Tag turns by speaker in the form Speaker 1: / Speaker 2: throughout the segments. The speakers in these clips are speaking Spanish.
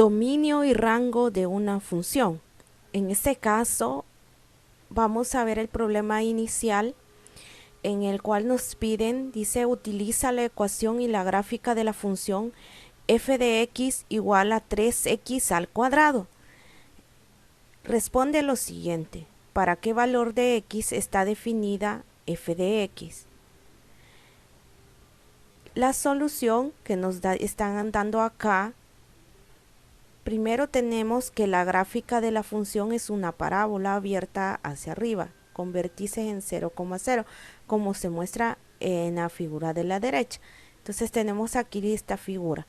Speaker 1: dominio y rango de una función. En este caso vamos a ver el problema inicial en el cual nos piden, dice, utiliza la ecuación y la gráfica de la función f de x igual a 3x al cuadrado. Responde lo siguiente: ¿para qué valor de x está definida f de x? La solución que nos están dando acá, primero tenemos que la gráfica de la función es una parábola abierta hacia arriba, con vértices en 0,0, como se muestra en la figura de la derecha. Entonces tenemos aquí esta figura.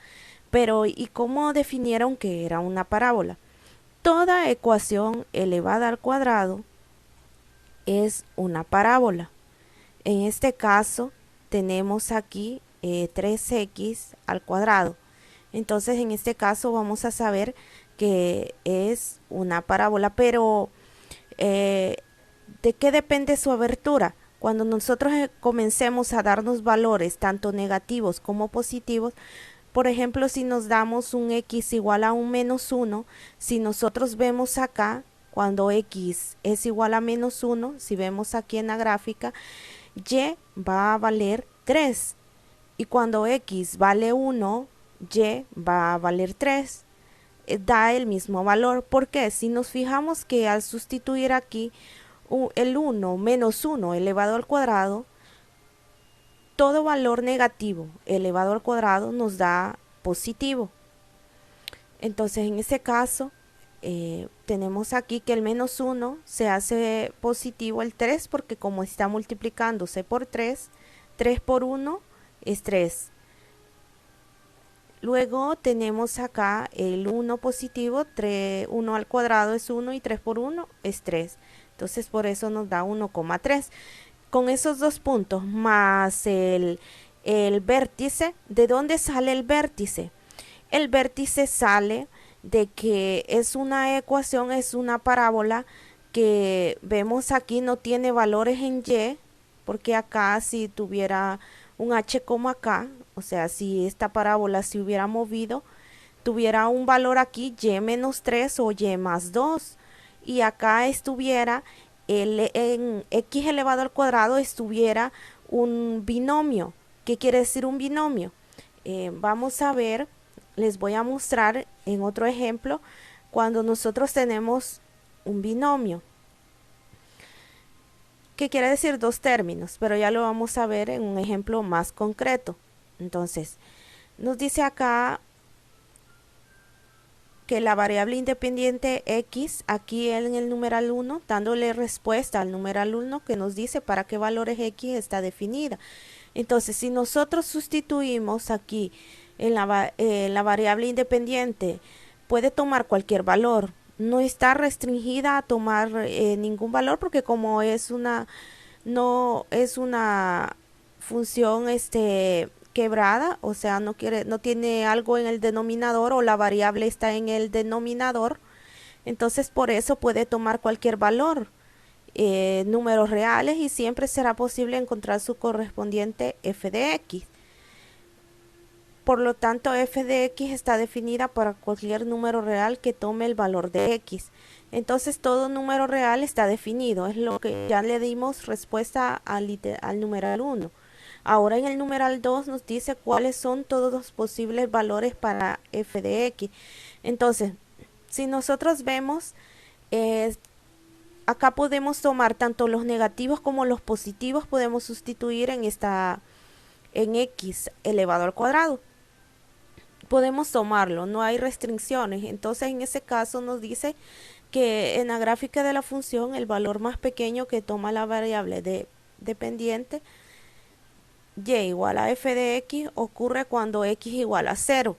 Speaker 1: Pero ¿y cómo definieron que era una parábola? Toda ecuación elevada al cuadrado es una parábola. En este caso tenemos aquí 3x al cuadrado. Entonces en este caso vamos a saber que es una parábola, pero ¿de qué depende su abertura? Cuando nosotros comencemos a darnos valores tanto negativos como positivos, por ejemplo, si nos damos un x igual a un menos 1, si nosotros vemos acá, cuando x es igual a menos 1, si vemos aquí en la gráfica, y va a valer 3. Y cuando x vale 1, y va a valer 3. Da el mismo valor. Porque si nos fijamos que al sustituir aquí el 1 menos 1 elevado al cuadrado, todo valor negativo elevado al cuadrado nos da positivo. Entonces en este caso tenemos aquí que el menos 1 se hace positivo el 3, porque como está multiplicándose por 3, 3 por 1 es 3. Luego tenemos acá el 1 positivo, 1 al cuadrado es 1 y 3 por 1 es 3. Entonces por eso nos da 1,3. Con esos dos puntos más el vértice, ¿de dónde sale el vértice? El vértice sale de que es una ecuación, es una parábola que vemos aquí no tiene valores en y, porque acá si tuviera un h como acá, o sea, si esta parábola se hubiera movido, tuviera un valor aquí y menos 3 o y más 2, y acá estuviera en x elevado al cuadrado estuviera un binomio. ¿Qué quiere decir un binomio? Vamos a ver, les voy a mostrar en otro ejemplo cuando nosotros tenemos un binomio. ¿Qué quiere decir dos términos? Pero ya lo vamos a ver en un ejemplo más concreto. Entonces, nos dice acá que la variable independiente x, aquí en el numeral 1, dándole respuesta al numeral 1 que nos dice para qué valores x está definida. Entonces, si nosotros sustituimos aquí en la variable independiente, puede tomar cualquier valor. No está restringida a tomar ningún valor, porque como no es una función quebrada, o sea, no tiene algo en el denominador, o la variable está en el denominador, entonces por eso puede tomar cualquier valor, números reales, y siempre será posible encontrar su correspondiente f de x. Por lo tanto, f de x está definida para cualquier número real que tome el valor de x. Entonces todo número real está definido, es lo que ya le dimos respuesta al numeral 1. Ahora en el numeral 2 nos dice cuáles son todos los posibles valores para f de x. Entonces, si nosotros vemos, acá podemos tomar tanto los negativos como los positivos, podemos sustituir en x elevado al cuadrado. Podemos tomarlo, no hay restricciones. Entonces en ese caso nos dice que en la gráfica de la función el valor más pequeño que toma la variable dependiente y igual a f de x ocurre cuando x igual a 0.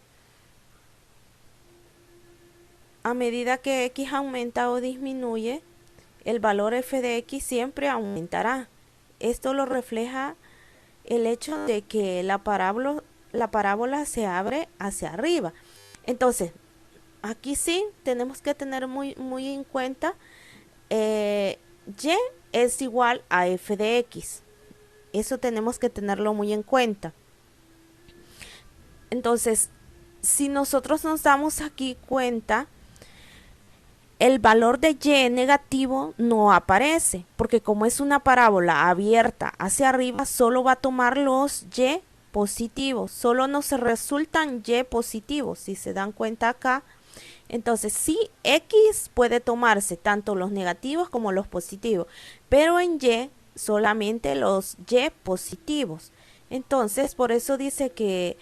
Speaker 1: A medida que x aumenta o disminuye, el valor f de x siempre aumentará. Esto lo refleja el hecho de que la parábola se abre hacia arriba. Entonces, aquí sí tenemos que tener muy en cuenta y es igual a f de x. Eso tenemos que tenerlo muy en cuenta. Entonces, si nosotros nos damos aquí cuenta, el valor de y negativo no aparece, porque como es una parábola abierta hacia arriba, solo va a tomar los y positivos, solo nos resultan y positivos, si se dan cuenta acá. Entonces sí, x puede tomarse tanto los negativos como los positivos, pero en y solamente los y positivos. Entonces por eso dice que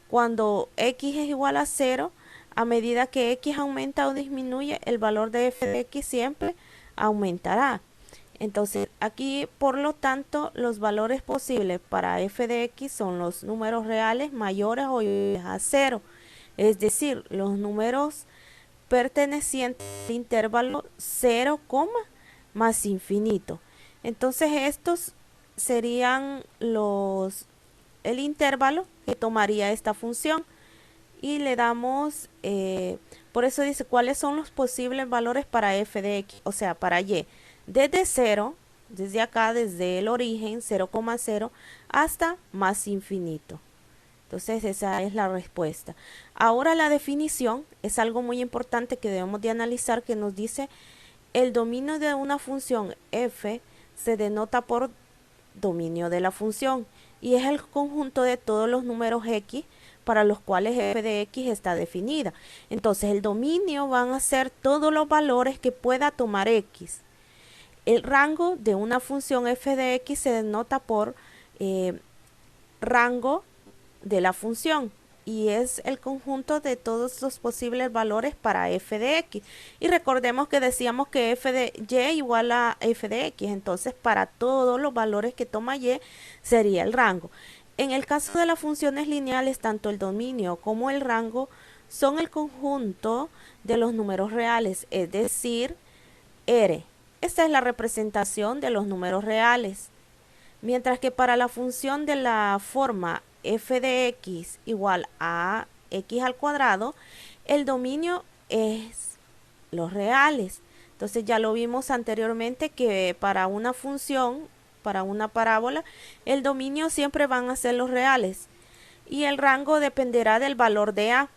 Speaker 1: cuando x es igual a 0, a medida que x aumenta o disminuye, el valor de f de x siempre aumentará. Entonces aquí, por lo tanto, los valores posibles para f de x son los números reales mayores o iguales a 0. Es decir, los números pertenecientes al intervalo 0, más infinito. Entonces estos serían el intervalo que tomaría esta función. Y le damos, por eso dice cuáles son los posibles valores para f de x, o sea, para y. Desde 0, desde acá, desde el origen, 0,0, hasta más infinito. Entonces esa es la respuesta. Ahora la definición es algo muy importante que debemos de analizar, que nos dice el dominio de una función f se denota por dominio de la función y es el conjunto de todos los números x para los cuales f de x está definida. Entonces el dominio van a ser todos los valores que pueda tomar x. El rango de una función f de x se denota por rango de la función y es el conjunto de todos los posibles valores para f de x. Y recordemos que decíamos que f de y igual a f de x, entonces para todos los valores que toma y sería el rango. En el caso de las funciones lineales, tanto el dominio como el rango son el conjunto de los números reales, es decir, R. Esta es la representación de los números reales. Mientras que para la función de la forma f de x igual a x al cuadrado, el dominio es los reales. Entonces ya lo vimos anteriormente que para una función, para una parábola, el dominio siempre van a ser los reales y el rango dependerá del valor de a.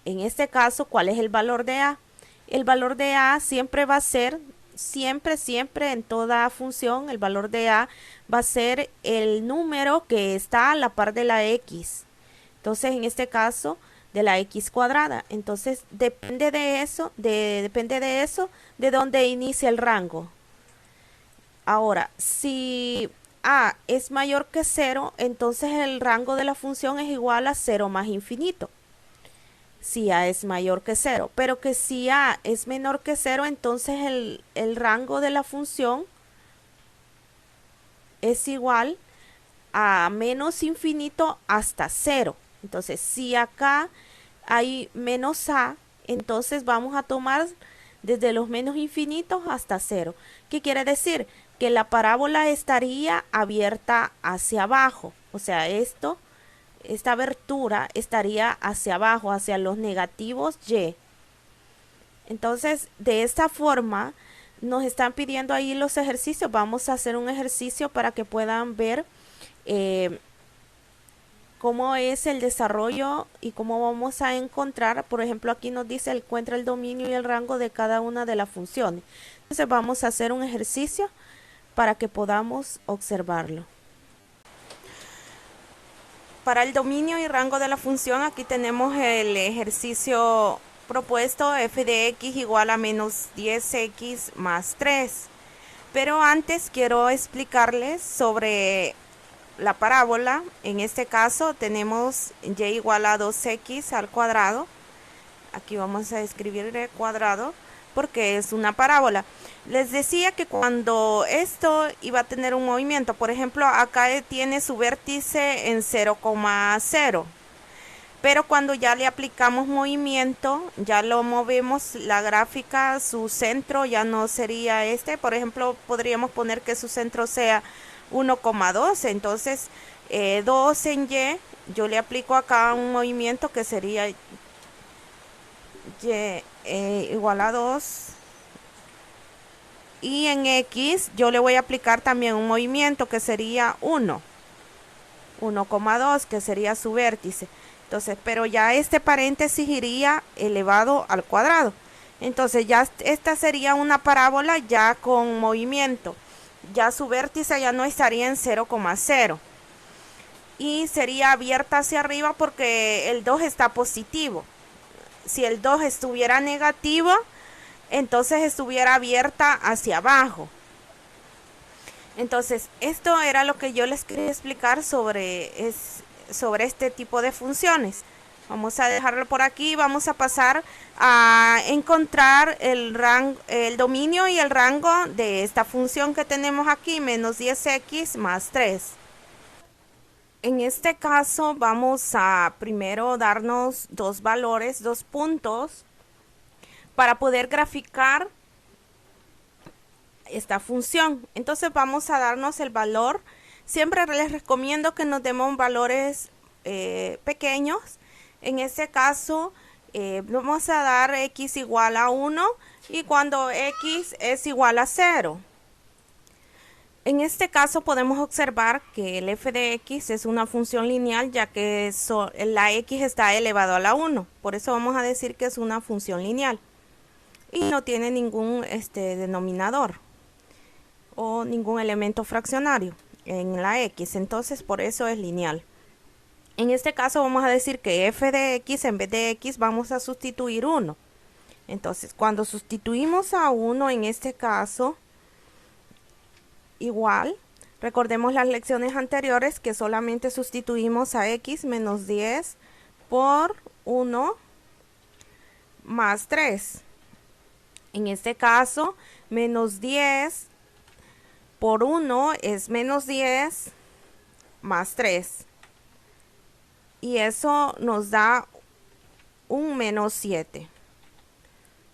Speaker 1: En este caso, ¿cuál es el valor de a? El valor de a siempre va a ser, siempre en toda función, el valor de a va a ser el número que está a la par de la x. Entonces, en este caso, de la x cuadrada. Entonces, depende de eso, de dónde inicia el rango. Ahora, si a es mayor que 0, entonces el rango de la función es igual a 0 más infinito. Si a es mayor que 0, pero que si a es menor que 0, entonces el rango de la función es igual a menos infinito hasta 0. Entonces, si acá hay menos a, entonces vamos a tomar desde los menos infinitos hasta 0. ¿Qué quiere decir? Que la parábola estaría abierta hacia abajo. O sea, esta abertura estaría hacia abajo, hacia los negativos y. Entonces, de esta forma, nos están pidiendo ahí los ejercicios. Vamos a hacer un ejercicio para que puedan ver cómo es el desarrollo y cómo vamos a encontrar. Por ejemplo, aquí nos dice encuentra el dominio y el rango de cada una de las funciones. Entonces vamos a hacer un ejercicio para que podamos observarlo. Para el dominio y rango de la función, aquí tenemos el ejercicio propuesto, f de x igual a menos 10x más 3. Pero antes quiero explicarles sobre la parábola. En este caso tenemos y igual a 2x al cuadrado. Aquí vamos a escribir el cuadrado porque es una parábola. Les decía que cuando esto iba a tener un movimiento, por ejemplo, acá tiene su vértice en 0,0. Pero cuando ya le aplicamos movimiento, ya lo movemos la gráfica, su centro ya no sería este. Por ejemplo, podríamos poner que su centro sea 1,2. Entonces, 2 en y, yo le aplico acá un movimiento que sería y igual a 2. Y en x yo le voy a aplicar también un movimiento que sería 1,2, que sería su vértice. Entonces, pero ya este paréntesis iría elevado al cuadrado. Entonces ya esta sería una parábola ya con movimiento. Ya su vértice ya no estaría en 0,0 y sería abierta hacia arriba porque el 2 está positivo. Si el 2 estuviera negativo, entonces estuviera abierta hacia abajo. Entonces, esto era lo que yo les quería explicar sobre este tipo de funciones. Vamos a dejarlo por aquí. Vamos a pasar a encontrar el dominio y el rango de esta función que tenemos aquí, menos 10x más 3. En este caso vamos a primero darnos dos valores, dos puntos, para poder graficar esta función. Entonces vamos a darnos el valor. Siempre les recomiendo que nos demos valores pequeños. En este caso vamos a dar x igual a 1 y cuando x es igual a 0. En este caso podemos observar que el f de x es una función lineal, ya que la x está elevado a la 1. Por eso vamos a decir que es una función lineal y no tiene ningún denominador o ningún elemento fraccionario en la x. Entonces por eso es lineal. En este caso vamos a decir que f de x, en vez de x vamos a sustituir 1. Entonces cuando sustituimos a 1 en este caso, igual, recordemos las lecciones anteriores que solamente sustituimos a x menos 10 por 1 más 3. En este caso, menos 10 por 1 es menos 10 más 3. Y eso nos da un menos 7.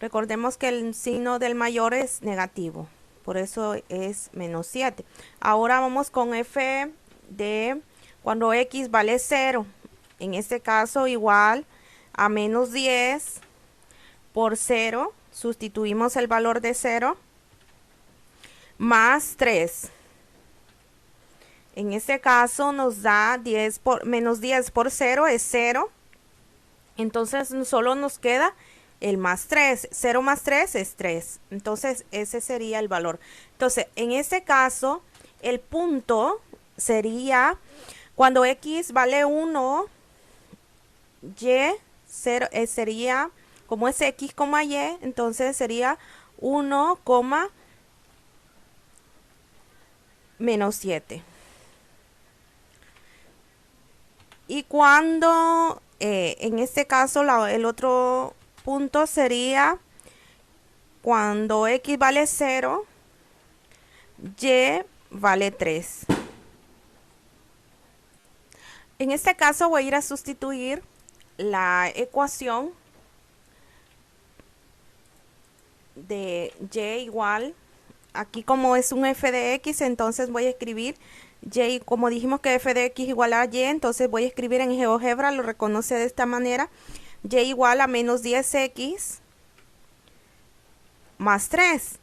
Speaker 1: Recordemos que el signo del mayor es negativo. Por eso es menos 7. Ahora vamos con f de cuando x vale 0. En este caso igual a menos 10 por 0. Sustituimos el valor de 0 más 3. En este caso nos da menos 10 por 0 es 0. Entonces solo nos queda el más 3. 0 más 3 es 3. Entonces ese sería el valor. Entonces en este caso el punto sería cuando x vale 1, y 0 sería, como es x, y, entonces sería 1, menos 7. Y cuando en este caso el otro punto sería cuando x vale 0, y vale 3. En este caso voy a ir a sustituir la ecuación de y igual, aquí como es un f de x, entonces voy a escribir y, como dijimos que f de x igual a y, entonces voy a escribir en GeoGebra, lo reconoce de esta manera, y igual a menos 10x más 3.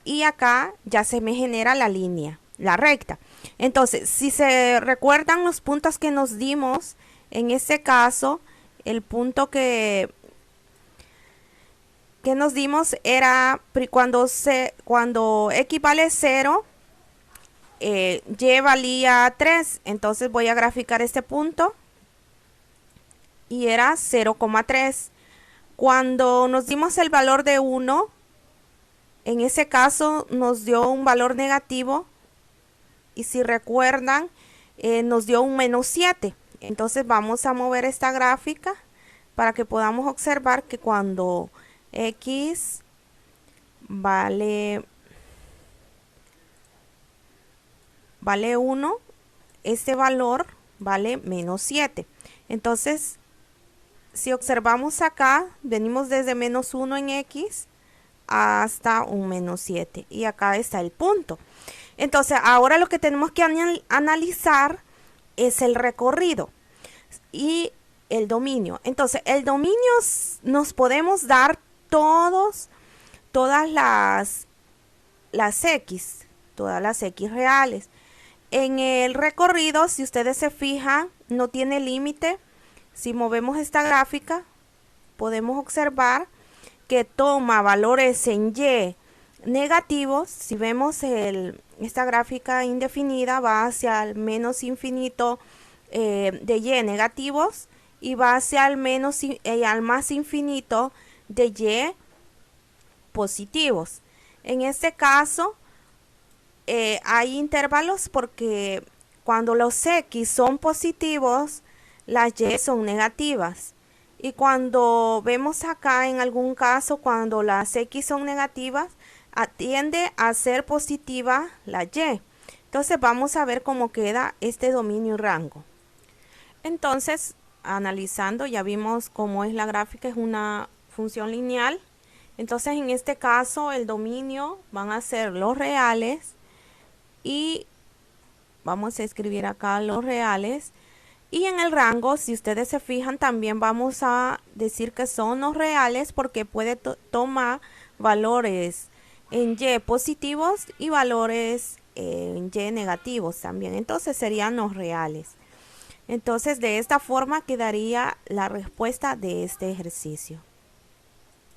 Speaker 1: Y acá ya se me genera la línea, la recta. Entonces, si se recuerdan los puntos que nos dimos, en este caso, el punto que nos dimos era cuando x vale 0, y valía 3. Entonces voy a graficar este punto y era 0,3. Cuando nos dimos el valor de 1, en ese caso nos dio un valor negativo y si recuerdan nos dio un menos 7. Entonces vamos a mover esta gráfica para que podamos observar que cuando x vale 1, este valor vale menos 7. Entonces, si observamos acá, venimos desde menos 1 en x hasta un menos 7. Y acá está el punto. Entonces, ahora lo que tenemos que analizar es el recorrido y el dominio. Entonces, el dominio nos podemos dar todas las x, todas las x reales. En el recorrido, si ustedes se fijan, no tiene límite Si movemos esta gráfica, podemos observar que toma valores en Y negativos. Si vemos esta gráfica indefinida, va hacia el menos infinito de Y negativos y va hacia el al más infinito de Y positivos. En este caso hay intervalos porque cuando los X son positivos, las Y son negativas. Y cuando vemos acá en algún caso, cuando las X son negativas, tiende a ser positiva la Y. Entonces vamos a ver cómo queda este dominio y rango. Entonces, analizando, ya vimos cómo es la gráfica, es una función lineal. Entonces en este caso el dominio van a ser los reales y vamos a escribir acá los reales. Y en el rango, si ustedes se fijan, también vamos a decir que son los reales porque puede tomar valores en Y positivos y valores en Y negativos también. Entonces serían los reales. Entonces de esta forma quedaría la respuesta de este ejercicio.